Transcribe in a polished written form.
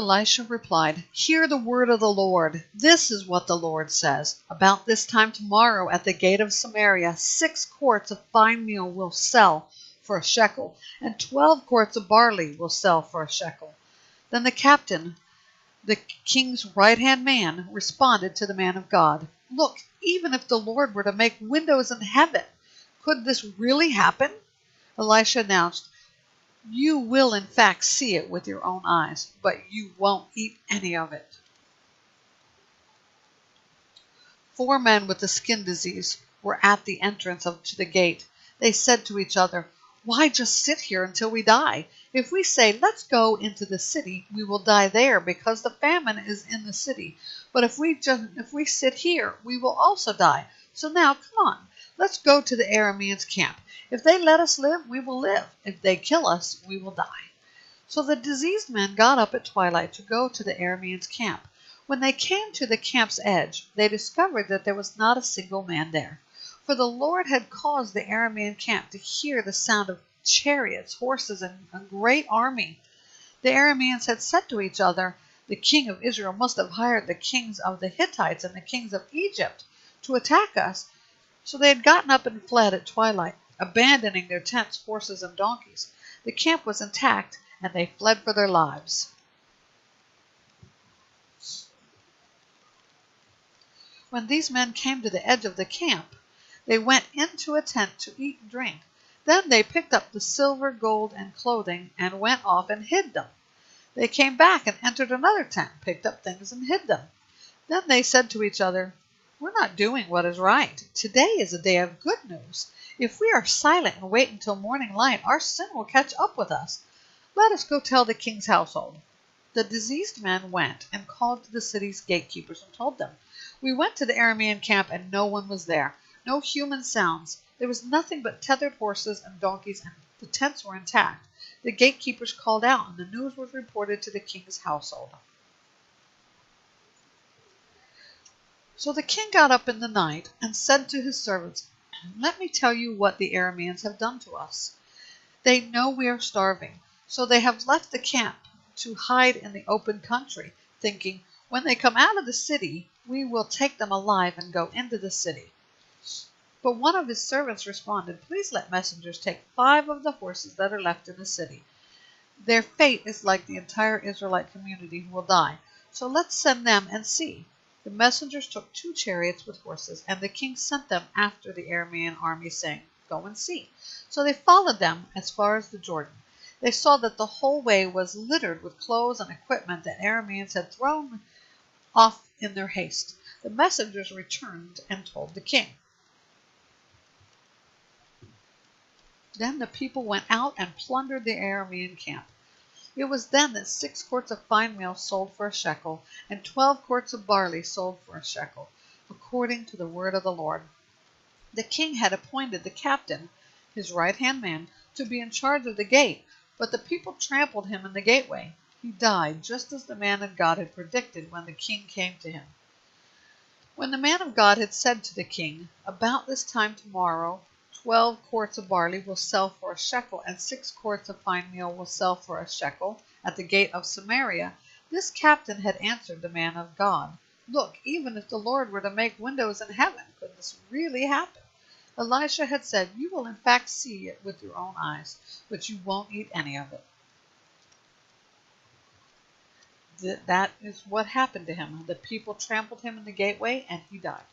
Elisha replied, "Hear the word of the Lord. This is what the Lord says. About this time tomorrow at the gate of Samaria, 6 quarts of fine meal will sell for a shekel, and 12 quarts of barley will sell for a shekel." Then the captain, the king's right-hand man, responded to the man of God, "Look, even if the Lord were to make windows in heaven, could this really happen?" Elisha announced, "You will in fact see it with your own eyes, but you won't eat any of it." 4 men with the skin disease were at the entrance to the gate. They said to each other, "Why just sit here until we die? If we say, 'Let's go into the city,' we will die there because the famine is in the city. But if we sit here, we will also die. So now, come on, let's go to the Arameans' camp. If they let us live, we will live. If they kill us, we will die." So the diseased men got up at twilight to go to the Arameans' camp. When they came to the camp's edge, they discovered that there was not a single man there. For the Lord had caused the Aramean camp to hear the sound of chariots, horses, and a great army. The Arameans had said to each other, "The king of Israel must have hired the kings of the Hittites and the kings of Egypt to attack us." So they had gotten up and fled at twilight, abandoning their tents, horses, and donkeys. The camp was intact, and they fled for their lives. When these men came to the edge of the camp, they went into a tent to eat and drink. Then they picked up the silver, gold, and clothing and went off and hid them. They came back and entered another tent, picked up things and hid them. Then they said to each other, "We're not doing what is right. Today is a day of good news. If we are silent and wait until morning light, our sin will catch up with us. Let us go tell the king's household." The diseased men went and called to the city's gatekeepers and told them, "We went to the Aramean camp and no one was there. No human sounds. There was nothing but tethered horses and donkeys, and the tents were intact." The gatekeepers called out, and the news was reported to the king's household. So the king got up in the night and said to his servants, "Let me tell you what the Arameans have done to us. They know we are starving, so they have left the camp to hide in the open country, thinking, 'When they come out of the city, we will take them alive and go into the city.'" But one of his servants responded, "Please let messengers take 5 of the horses that are left in the city. Their fate is like the entire Israelite community who will die. So let's send them and see." The messengers took 2 chariots with horses, and the king sent them after the Aramean army, saying, "Go and see." So they followed them as far as the Jordan. They saw that the whole way was littered with clothes and equipment that Arameans had thrown off in their haste. The messengers returned and told the king. Then the people went out and plundered the Aramean camp. It was then that 6 quarts of fine meal sold for a shekel, and 12 quarts of barley sold for a shekel, according to the word of the Lord. The king had appointed the captain, his right-hand man, to be in charge of the gate, but the people trampled him in the gateway. He died, just as the man of God had predicted when the king came to him. When the man of God had said to the king, "About this time tomorrow, 12 quarts of barley will sell for a shekel, and 6 quarts of fine meal will sell for a shekel at the gate of Samaria," this captain had answered the man of God, "Look, even if the Lord were to make windows in heaven, could this really happen?" Elisha had said, "You will in fact see it with your own eyes, but you won't eat any of it." That is what happened to him. The people trampled him in the gateway, and he died.